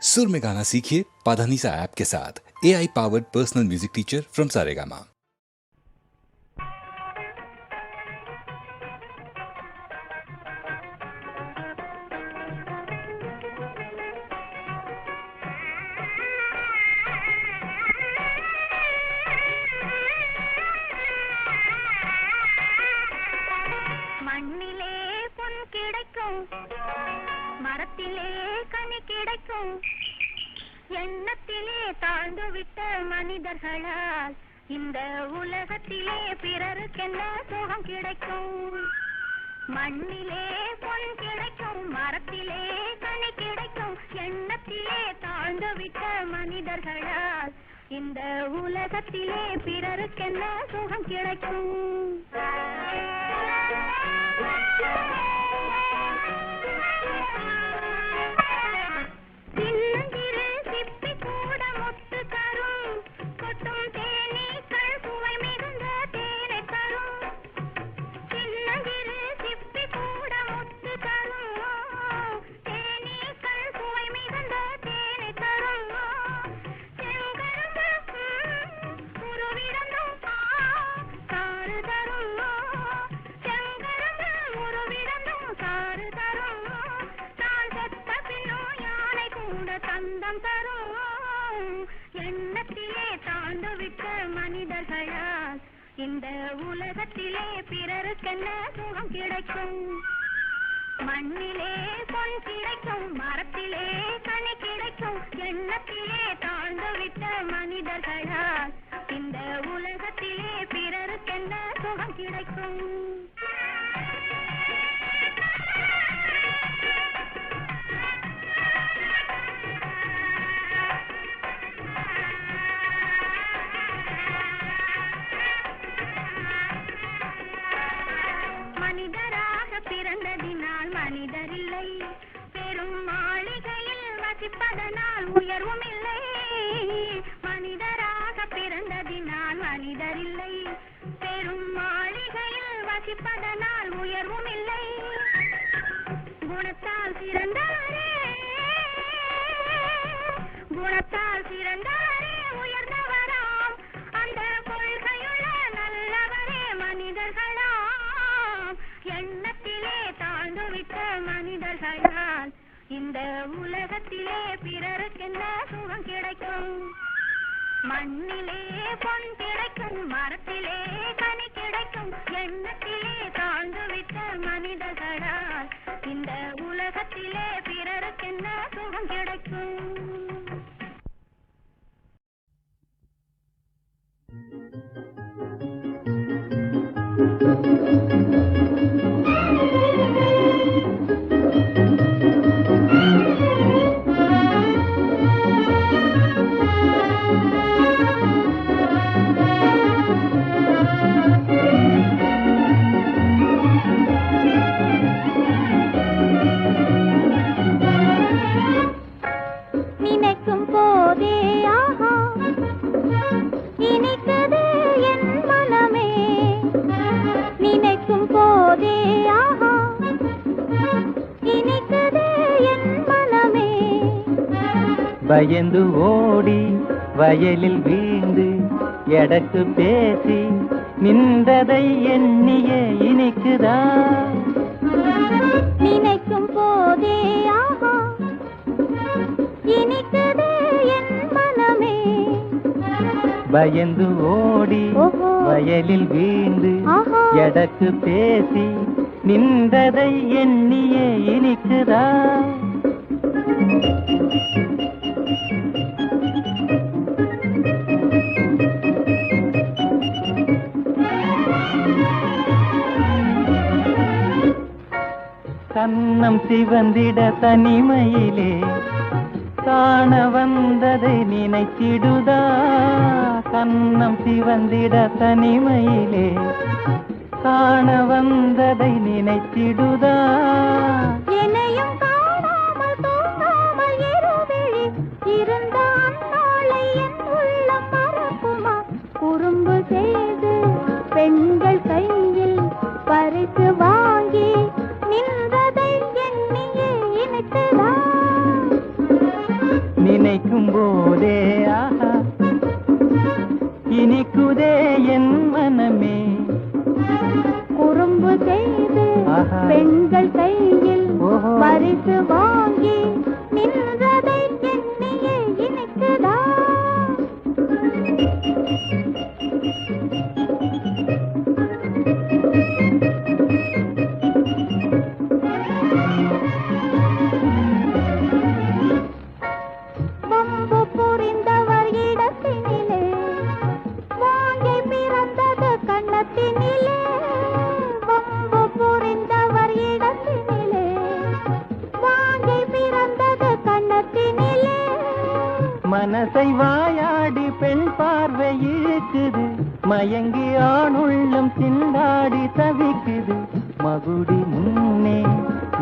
सुर में गाना सीखिए पाधानीसा ऐप के साथ। AI powered personal music teacher from Saregama. மண்ணிலே பொன் கிடைக்கும், மரத்திலே கனி கிடைக்கும், எண்ணத்திலே தாழ்ந்து விட்ட மனிதர்களால் இந்த உலகத்திலே பிறருக்கென்ன சுகம் கிடைக்கும். மண்ணிலே பொன் கிடைக்கும், மரத்திலே கனி கிடைக்கும், எண்ணத்திலே தாழ்ந்து விட்ட மனிதர்களால் இந்த உலகத்திலே பிறருக்கென்ன சுகம் கிடைக்கும். சின்னஞ்சிறு சிப்பி கூட முத்து தரும், கொட்டும் தேனீக்கள் சுவை மிகுந்த தேனை தரும். சின்னஞ்சிறு சிப்பி கூட முத்து தரும், தேனீக்கள் சுவை மிகுந்த தேனை தரும். செங்கரும்பு உருவிடந்தும் சாறு தரும், செங்கரும்பு உருவிடந்தும் சாறு தரும். நான் செத்த பின்னோ யானை கூட தந்தம் தரும். எண்ணத்திலே தாழ்ந்து விட்ட மனிதர்களால் இந்த உலகத்திலே பிறருக்கென்ன சுகம் கிடைக்கும். மண்ணிலே பொன் கிடைக்கும், மரத்திலே கனி கிடைக்கும், எண்ணத்திலே தாழ்ந்து விட்ட மனிதர்களால் இந்த உலகத்திலே பிறருக்கென்ன சுகம் கிடைக்கும். மனிதராக பிறந்ததினால் மனிதரில்லை, பெரும் மாளிகையில் வசிப்பதனால் உயர்வும் இல்லை. மனிதராக பிறந்ததினால் மனிதரில்லை, பெரும் மாளிகையில் வசிப்பதனால் உயர்வும் இல்லை. குணத்தால் சிறந்தவரே, குணத்தால் சிறந்தவரே உயர்ந்தவராம், அந்த கொள்கையுள்ள நல்லவரே மனிதர்களாம். எண்ணத்திலே தாழ்ந்து விட்ட மனிதர்களால் இந்த உலகத்திலே பிறருக்கென்ன சுகம் கிடைக்கும். மண்ணிலே பொன் கிடைக்கும், மரத்திலே கனி கிடைக்கும், எண்ணத்திலே தாழ்ந்து விட்ட மனிதர்களால் இந்த உலகத்திலே பிறருக்கென்ன சுகம் கிடைக்கும். நினைக்கும் போதே ஆஹா இனிக்குதே என் மனமே, நினைக்கும் போதே ஆஹா இனிக்குதே என் மனமே. பயந்து ஓடி வயலில் வீழ்ந்து எடக்கு பேசி நின்றதை எண்ணியே இனிக்குதா. நினைக்கும் போதே ஆஹா இனிக்குதே என் மனமே. பயந்து ஓடி ஓஹோ. வயலில் வீழ்ந்து ஆஹா. எடக்கு பேசி நின்றதை எண்ணியே இனிக்குதா. கன்னம் சிவந்திட தனிமையிலே காண வந்ததை நினைத்திடுதா. கன்னம் சிவந்திட தனிமையிலே காண வந்ததை நினைத்திடுதா. என்னையும் காணாமல் தூங்காமல் இருவிழி இருந்த அந்நாளை என் உள்ளம் மறக்குமா. குறும்பு செய்து பெண்கள் கையில் பரிசு வாங்கி நின்றதை எண்ணியே இனித்ததா. நினைக்கும் போதே ஆஹா இனிக்குதே என் மனமே. குறும்பு செய்து ஆஹா. பெண்கள் கையில் ஓஹோ. பரிசு வாங்கி நின்றதை எண்ணியே இனிக்குதா? வம்பு புரிந்தவர் இடத்தினிலே வாங்கி பிறந்தது கண்ணத்தினிலே. வம்பு புரிந்தவர் இடத்தினிலே வாங்கி பிறந்தது கண்ணத்தினிலே. மனசை வாயாடி பெண் பார்வை இழுக்குது, மயங்கி ஆணுள்ளம் திண்டாடி தவிக்குது. மகுடி முன்னே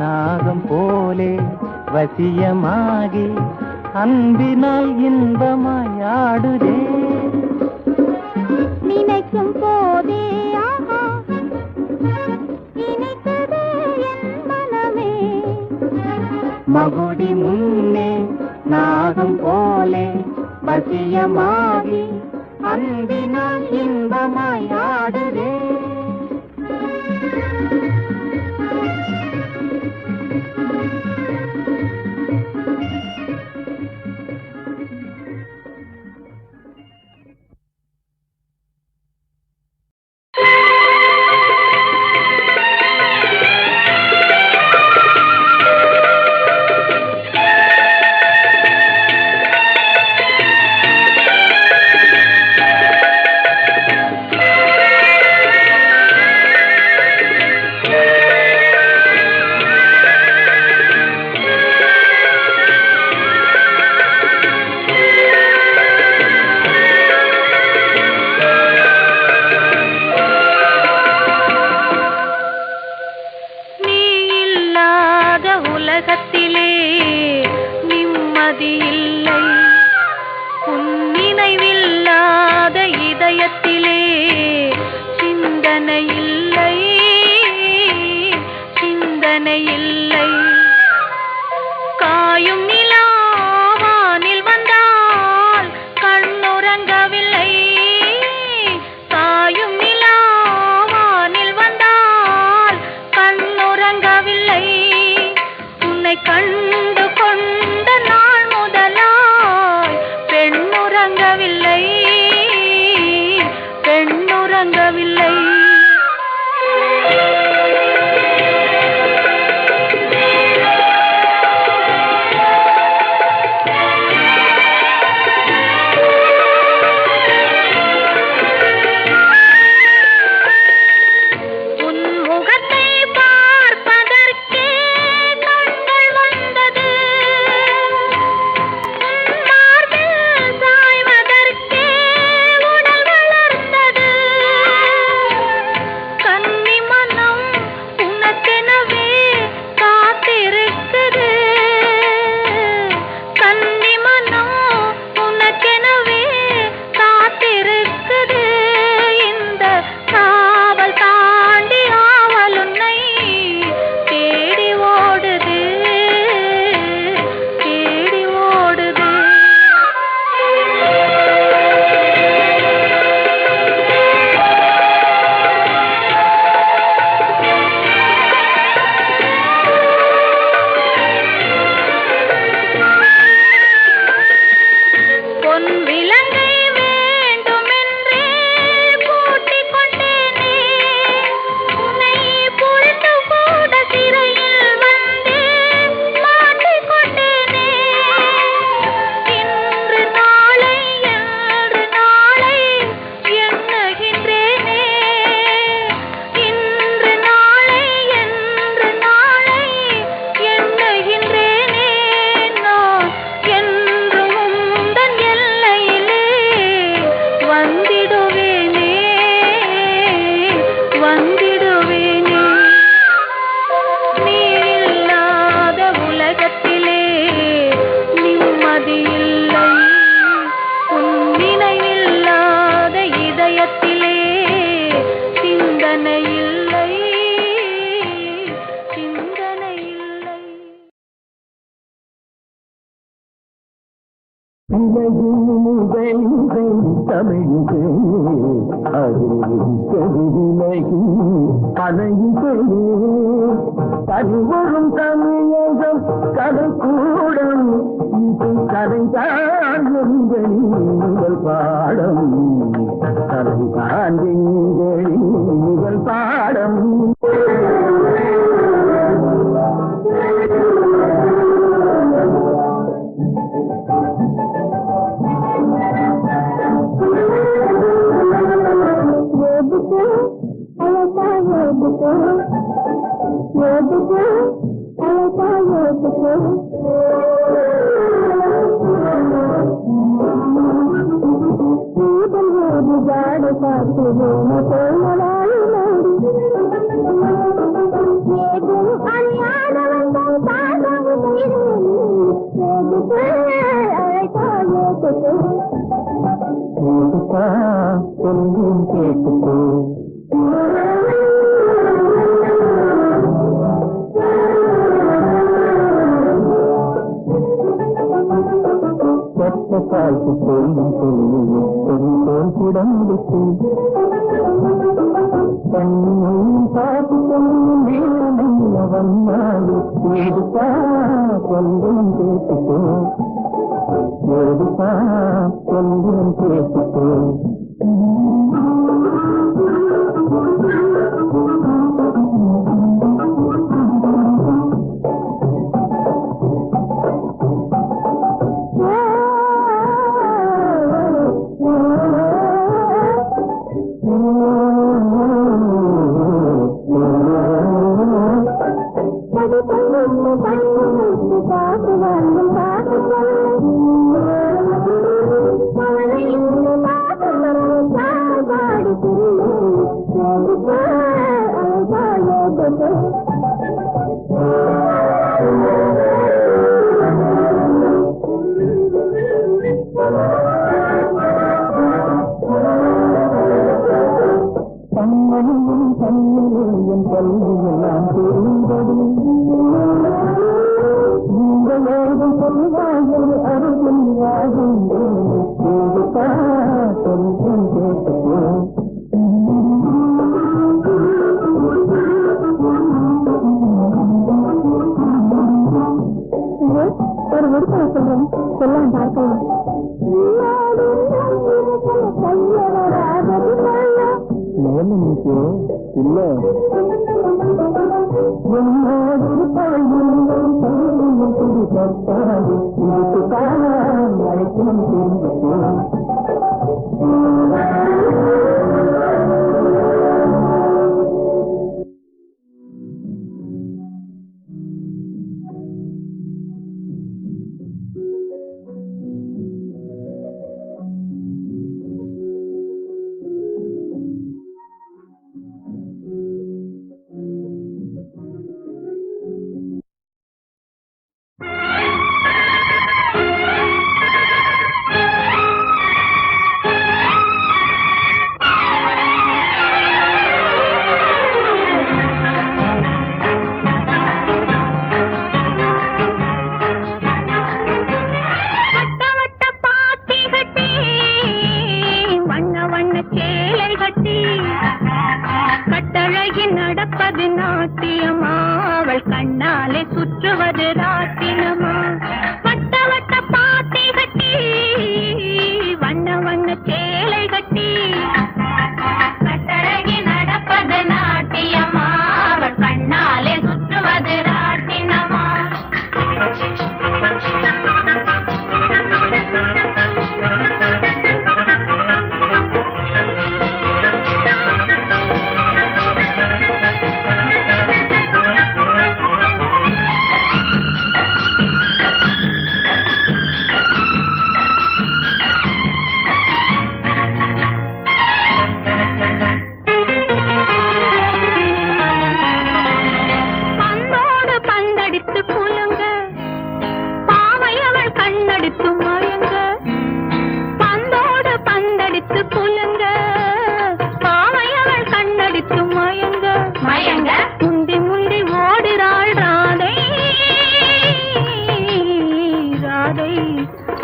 நாகம் போலே வசியமாகி அன்பினால் இன்பமாய் ஆடுதே. நினைக்கும் போதே ஆஹா இனிக்குதே என் மனமே. மகுடி முன்னே நாகம் போலே வசியமாகி அன்பினால் இன்பமாய் ஆடுதே. தமிழிசை அறிவிலகி அணையிசை தனிவரும் தமிழகம் கலைக்கூடம் இது கலைதான் எங்களின் முதல் பாடம் கலைதான் எங்களின் முதல் பாடம்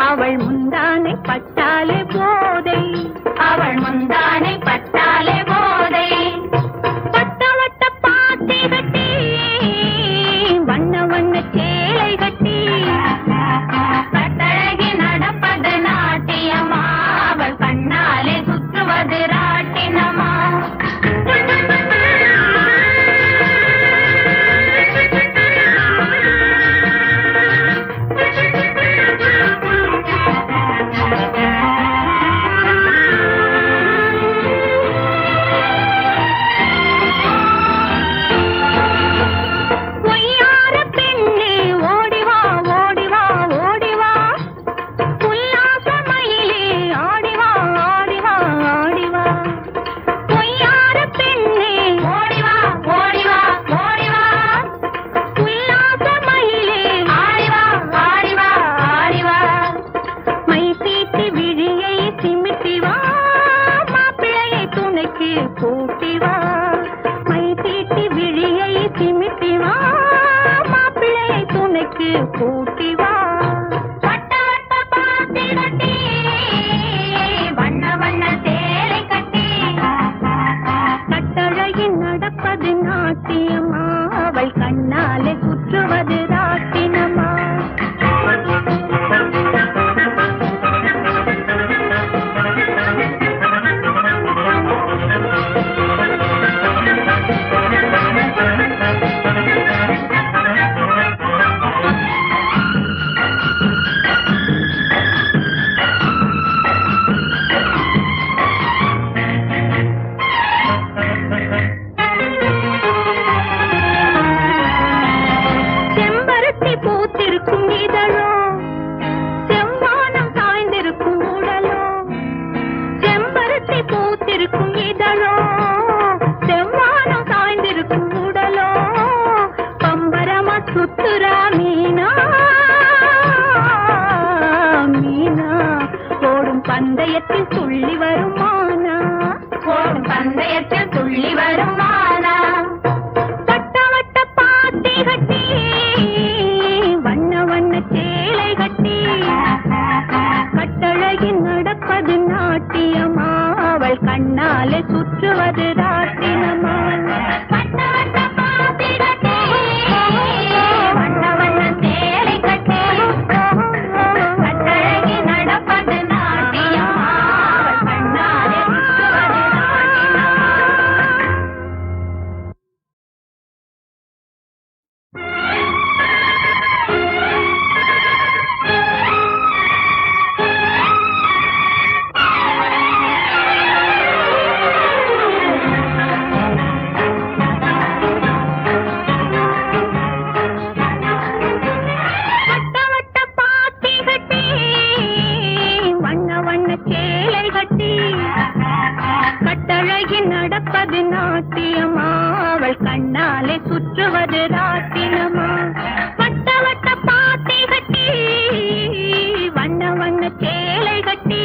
அவள் முந்தானை பட்டாலே போதை, அவள் முந்தானை பட்டாலே போதை. வட்ட வட்ட பாத்தி கட்டி, வண்ண வண்ண சேலை கட்டி, கட்டழகி நடப்பது நாட்டியமா, அவள் கண்ணாலே சுற்றுவது ராட்டினமா. நடப்பது நாட்டியமா, அவள் கண்ணாலே சுற்றுவது ராட்டினமா. பூத்திருக்கும் இதழோ, செவ்வானம் சாய்ந்திருக்கும் உடலோ, செம்பருத்தி பூத்திருக்கும் இதழோ, செவ்வானம் சாய்ந்திருக்கும் உடலோ, பம்பரமா சுத்துரா மீனா, மீனா ஓடும் பந்தயத்தில் துள்ளி வருமானா, ஓடும் பந்தயத்தில் துள்ளி வருமானா. வட்ட வட்ட பாத்தி கட்டி, சேலை கட்டி, கட்டழகி நடப்பது நாட்டியமா, அவள் கண்ணாலே சுற்றுவது ராட்டினமா. வட்ட வட்ட பாத்தி கட்டி, வண்ண வண்ண சேலை கட்டி, கட்டழகி நடப்பது நாட்டியமா, அவள் கண்ணாலே சுற்றுவது ராட்டினமா. கட்டழகி நடப்பது நாட்டியமா, அவள் கண்ணாலே சுற்றுவது ராட்டினமா. வட்ட வட்ட பாத்தி கட்டி, வண்ண வண்ண சேலை கட்டி,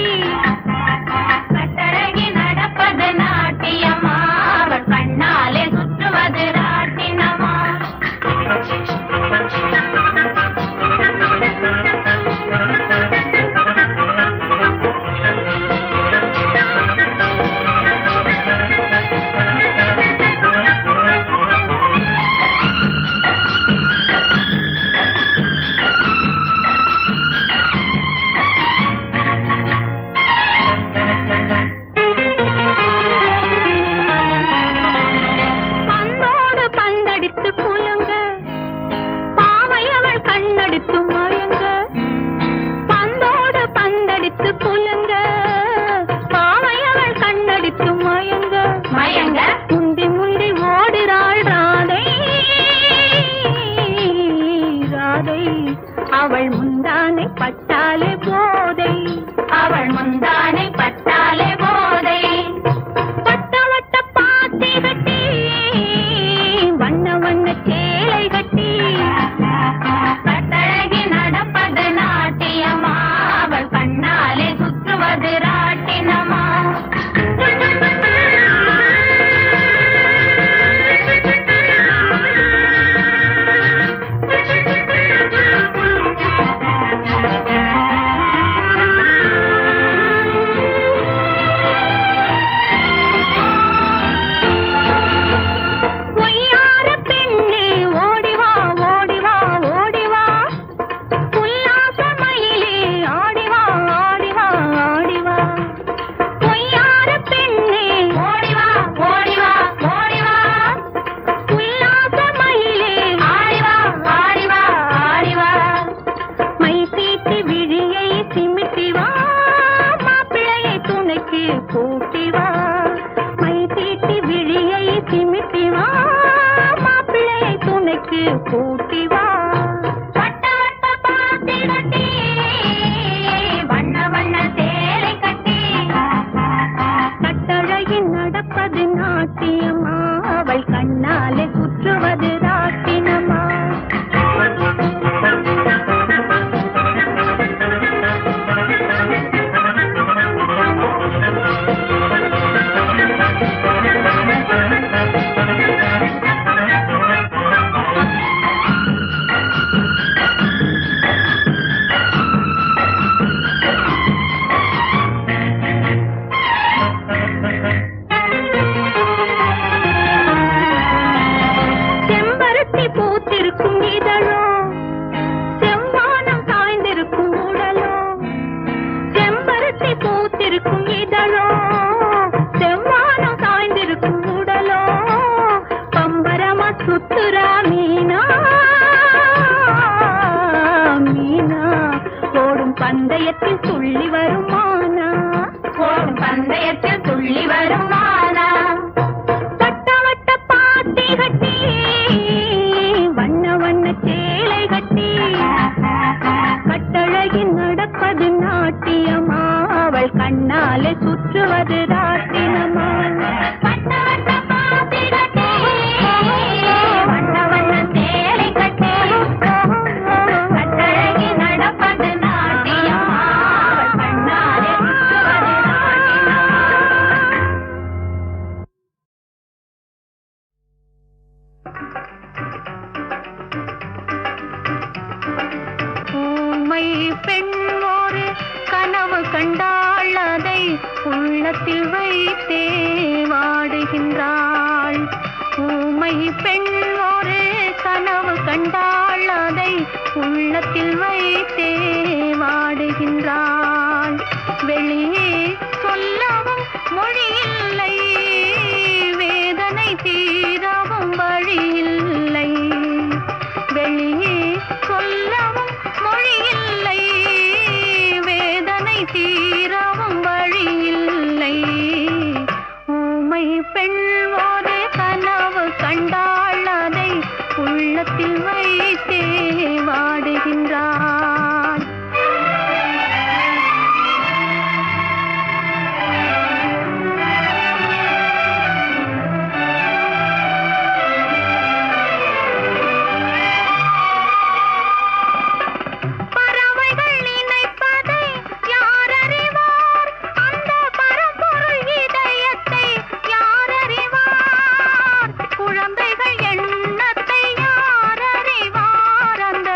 கட்டழகி நடப்பது நாட்டியமா, அவள் கண்ணாலே சுற்றுவது ராட்டினமா. அவள் முந்தானை பட்டாலே போதை, அவள் முந்தானை பட்டாலே போதை. வட்ட வட்ட பாத்தி கட்டி, வண்ண வண்ண சேலை கட்டி, கட்டழகி நடப்பது நாட்டியமா, அவள் கண்ணாலே சுற்றுவது ராட்டினமா. கூட்டி வா, மை தீட்டி விழியை சிமிட்டி வா, மாப்பிள்ளையை துணைக்கு கூட்டி வா. வட்ட வட்ட பாத்தி கட்டி, வண்ண வண்ண சேலை கட்டி, கட்டழகின் நடப்பது நாட்டியம்மா, அவள் கண்ணாலே சுற்றுவது ராட்டினமா. செம்பருத்தி பூத்திருக்கும் இதழோ, செவ்வானம் சாய்ந்திருக்கும் உடலோ, செம்பருத்தி பூத்திருக்கும் இதழோ, செவ்வானம் சாய்ந்திருக்கும் உடலோ, பம்பரமா சுத்துரா மீனா, மீனா ஓடும் பந்தயத்தில் துள்ளி வருமானா, ஓடும் பந்தயத்தில் துள்ளி வருமானா. வட்ட வட்ட பாத்தி கட்டி, வண்ண வண்ண சேலை கட்டி, கட்டழகின் நடப்பது நாட்டியமா, அவள் கண்ணாலே சுற்றுவது ராட்டினமா. வட்ட வட்ட பாத்தி கட்டி, வண்ண வண்ண சேலை கட்டி, கட்டழகின் நடப்பது நாட்டியமா, அவள் கண்ணாலே சுற்றுவது ராட்டினமா. ஊமை பெண் ஒரு கனவு கண்டாள், அதை உள்ளத்தில் வைத்தே வாடுகின்றாள். ஊமை பெண் ஒரு கனவு கண்டாள், அதை உள்ளத்தில் வைத்தே வாடுகின்றாள். வெளியே சொல்லவும் மொழியில்லை, வேதனை தீரவும் வழியில்லை. வெளியே சொல்லவும் மொழியில்லை, வேதனை தீரவும் வழியில்லை. ஊமை பெண் ஒரு கனவு கண்டாள், அதை உள்ளத்தில் வைத்தே வாடுகின்றாள். பறவைகள் நினைப்பதை யார் அறிவார், அந்த பரம்பொருள் இதயத்தை யார் அறிவார். குழந்தைகள் எண்ணத்தை யார் அறிவார், அந்த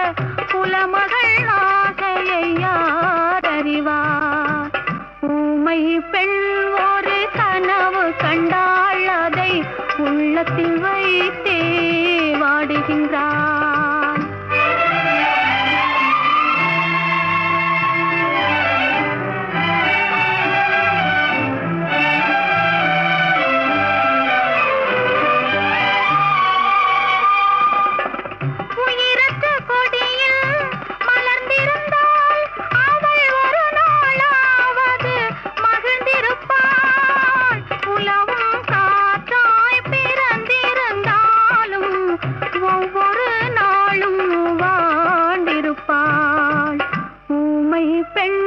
குலமகள் ஆசையை யார் அறிவார். ஊமை பெண் ஒரு கனவு கண்டாள், அதை உள்ளத்தில் வைத்தே வாடுகின்றாள். உயிரற்ற கொடியில் மலர்ந்திருந்தாள், அவள் ஒரு நாளாவது மகிழ்ந்திருப்பாள். உலவும் காற்றாய் பிறந்திருந்தாலும் ஒவ்வொரு நாளும் வாழ்ந்திருப்பாள். ஊமை பெண்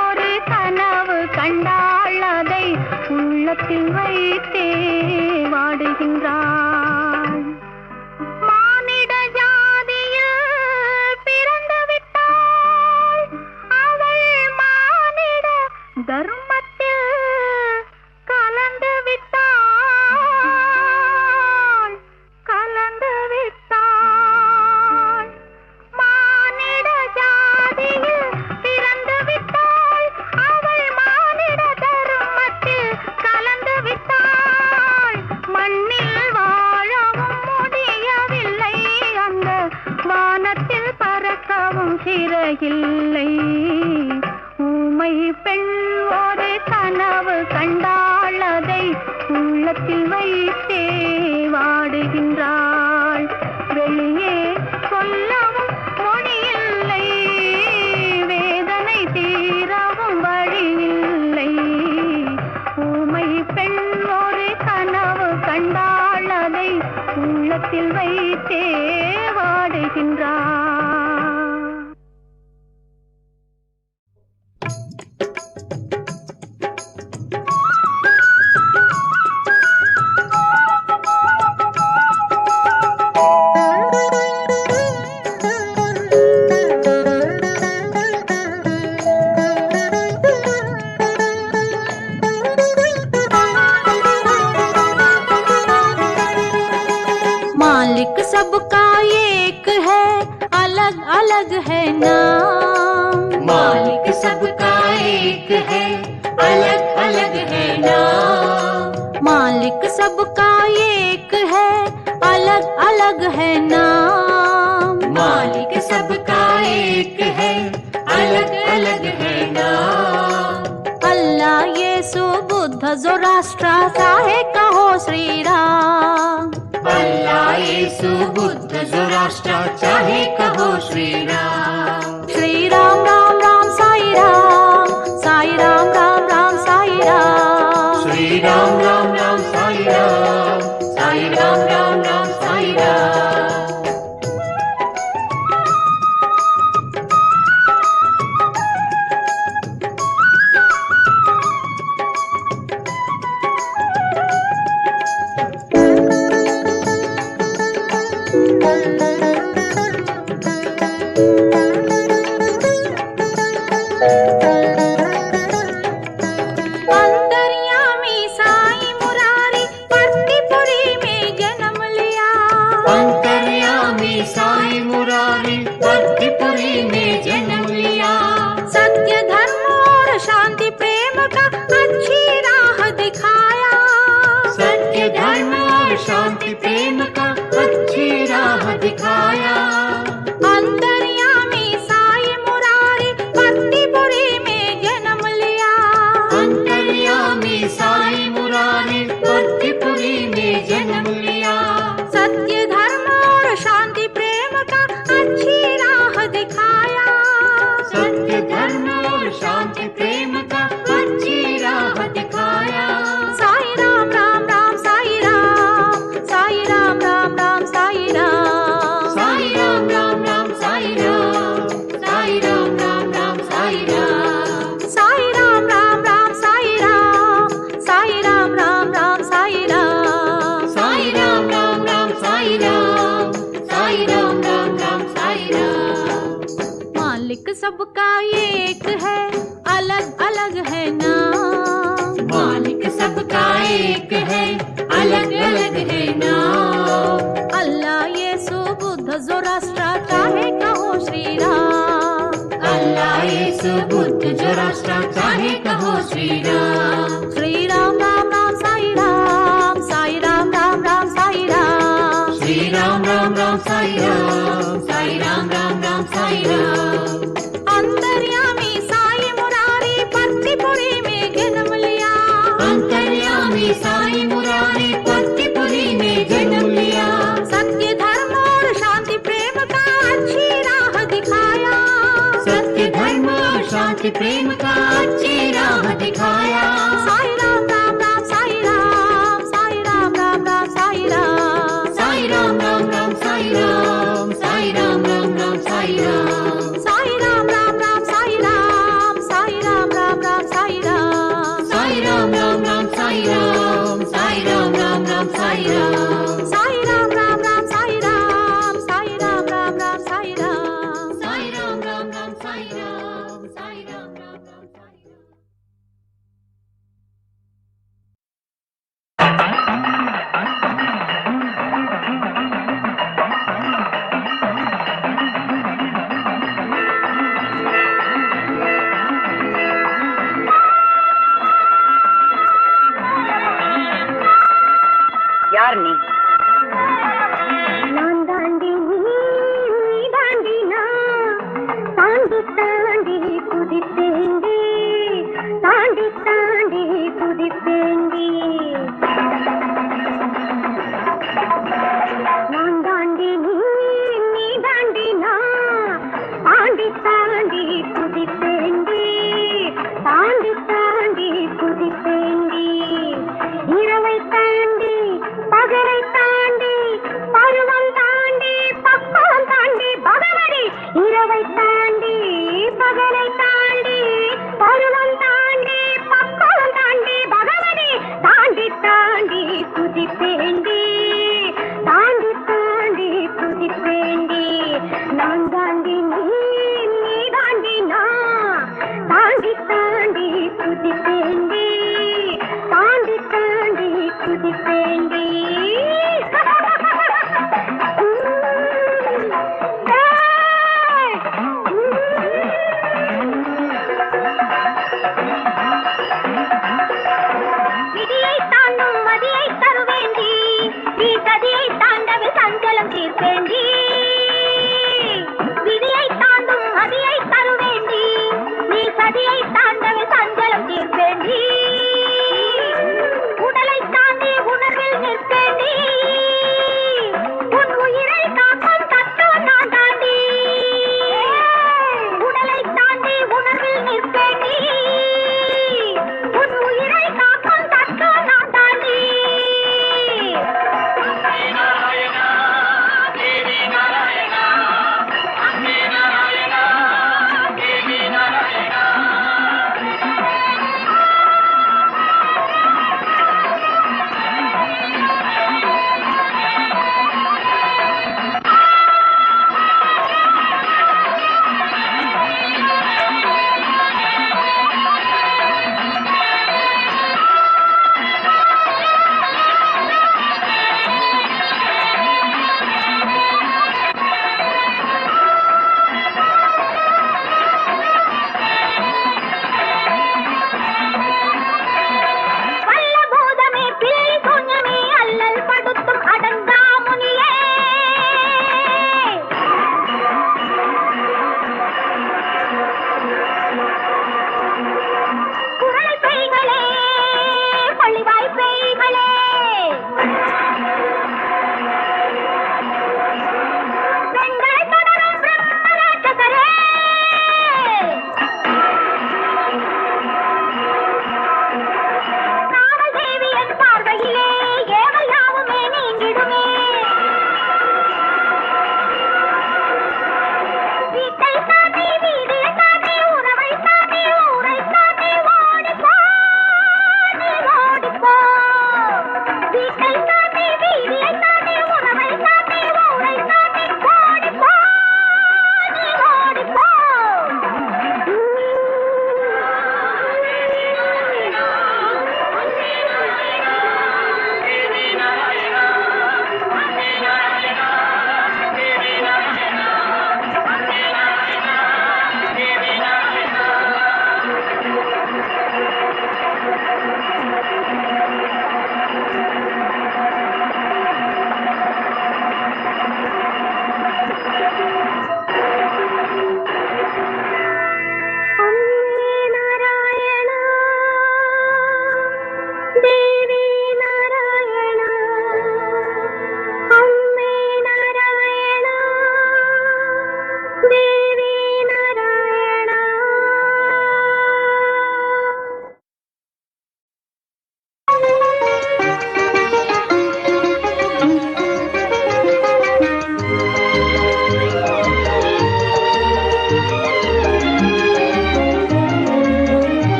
ஒரு கனவு கண்டாள், அதை உள்ளத்தில் வைத்தே வாடுகின்றாள். மானிட ஜாதியில் பிறந்து விட்டாள், அவள் மானிட தர்மத்தில் கலந்து விட்டாள், கலந்து விட்டாள். மானிட ஜாதியில் பிறந்து விட்டாள், அவள் மானிட தர்மத்தில் கலந்து விட்டாள். மண்ணில் வாழவும் முடியவில்லை, அந்த வானத்தில் பறக்கவும் சிறகில்லை. ஊமை பெண் ஒரு கனவு கண்டாள், அதை உள்ளத்தில் வைத்தே வாடுகின்றாள். வெளியே சொல்லவும் மொழியில்லை, வேதனை தீரவும் வழியில்லை. राम। मालिक सबका एक है, अलग अलग है नाम। मालिक सबका एक है, अलग अलग है नाम। मालिक सबका एक है, अलग अलग है नाम। मालिक सबका एक है, अलग अलग है नाम। अल्लाह यीशु बुद्ध जोराष्ट्र चाहे कहो श्री राम। अल्लाह यीशु बुद्ध जोराष्ट्र चाहे कहो श्री राम। श्री राम राम राम साई राम, साई राम राम राम साई राम। श्री राम राम राम साई राम, साई राम राम राम साई राम। अंतर्यामी साई मुरारी परतीपुरी में जन्म लिया। अंतर्यामी साई मुरारी परतीपुरी में जन्म लिया। सत्य धर्म और शांति प्रेम का अच्छी राह दिखाया। सत्य धर्म और शांति प्रेम का अच्छी राह दिखाया। अंतर्यामी साई मुरारी परतीपुरी में जन्म लिया। अंतर्यामी साई मुरारी परतीपुरी में जन्म लिया। सत्य धर्म और शांति प्रेम का अच्छी राह दिखाया। सत्य धर्म और शांति प्रेम का अच्छी राह दिखाया। साई राम राम राम साई राम, साई राम राम राम साई राम। साई राम राम राम साई राम, साई राम राम राम साई राम। साई राम राम राम साई राम, साई राम राम राम साई राम। साई राम राम राम साई राम, साई राम राम राम साई राम। मालिक सबका एक है, अलग अलग है नाम। मालिक सबका एक है, अलग अलग है नाम। अल्लाह यीशु बुद्ध जोराष्ट्र चाहे कहो श्री राम। अल्लाह यीशु बुद्ध जोराष्ट्र चाहे कहो श्री राम। श्री राम राम राम साई राम, साई राम राम राम साई राम। श्री राम राम राम साई राम, साई राम राम राम साई राम। अंतर्यामी साई मुरारी परतीपुरी में जन्म लिया। अंतर्यामी साई मुरारी परतीपुरी में जन्म लिया। सत्य धर्म और शांति प्रेम का अच्छी राह दिखाया। सत्य धर्म और शांति प्रेम का अच्छी राह दिखाया। साई राम राम राम साई राम, साई राम राम राम साई राम। साई राम राम राम साई राम, साई राम राम राम साई राम। साई राम राम राम साई राम, साई राम राम राम साई राम। साई राम राम राम साई राम, साई राम राम राम साई राम। साई राम राम राम साई राम, साई राम राम राम साई राम। साई राम राम राम साई राम, साई राम राम राम साई राम। தாண்டி குதிப்பேண்டி தாண்டி தாண்டி குதிப்பேண்டி விதியை தாண்டும் மதியை தருவேண்டி நீ சதியை தாண்டவி சஞ்சலம் தீர்ப்பேண்டி விதியை தாண்டும் மதியை தருவேண்டி நீ சதியை தாண்டவி சஞ்சலம் தீர்ப்பேண்டி உடலை தாண்டி உணர்வில் நிற்பேண்டி உன் உயிரை காக்கும் தத்துவம் நான் தாண்டி உடலை தாண்டி உணர்வில் நிற்பேண்டி உன் உயிரை காக்கும் தத்துவம் நான் தாண்டி நாராயணா தேவி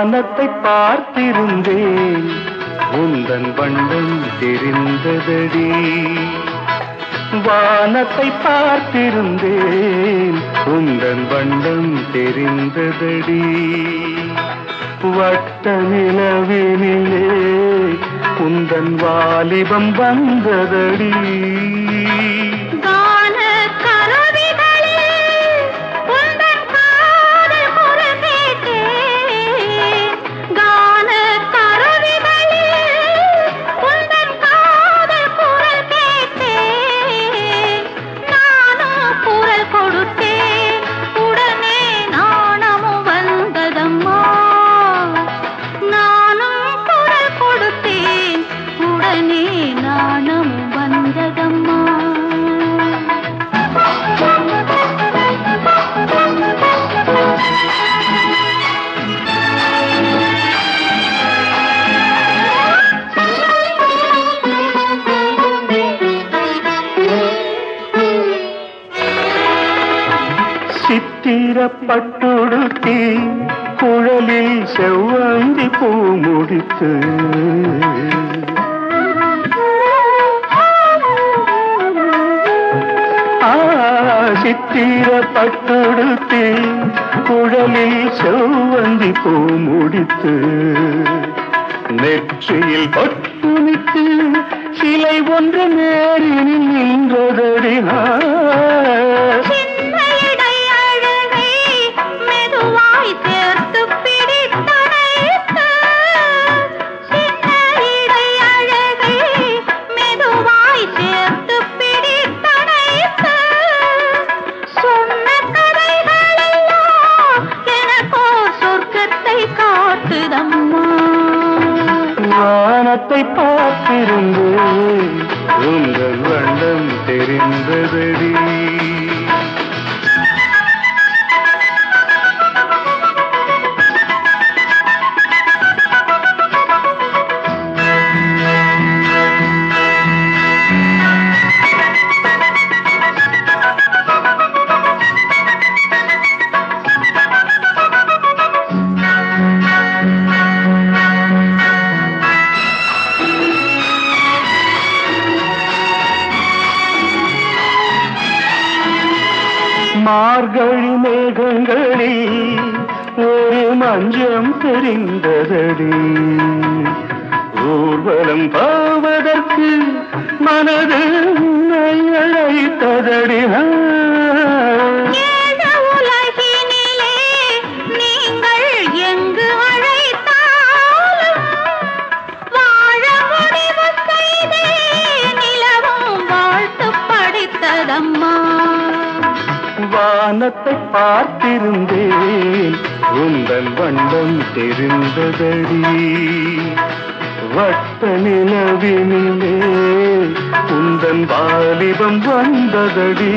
வானத்தை பார்த்திருந்தேன் உந்தன் வண்ணம் தெரிந்ததடி வானத்தை பார்த்திருந்தேன் உந்தன் வண்ணம் தெரிந்ததடி வட்ட நிலவினிலே உந்தன் வாலிபம் வந்ததடி சித்திரப்பட்டுடுத்தி குழலில் செவ்வந்தி பூ முடித்து சித்திரப்பட்டுடுத்தி குழலில் செவ்வந்தி பூ முடித்து நெற்றியில் பட்டுனித்து சிலை ஒன்று நேரில் நின்றதடி வானத்தை பார்த்திருந்தேன் உங்கள் வண்ணம் தெரிந்ததடி மார்கழி மேகங்களில் ஒரு மஞ்சம் தெரிந்ததடி ஊர்வலம் போவதற்கு மனது அழைத்ததடி வானத்தை பார்த்திருந்தேன் உந்தன் வண்ணம் தெரிந்ததடி வட்ட நிலவினிலே உந்தன் வாலிபம் வந்ததடி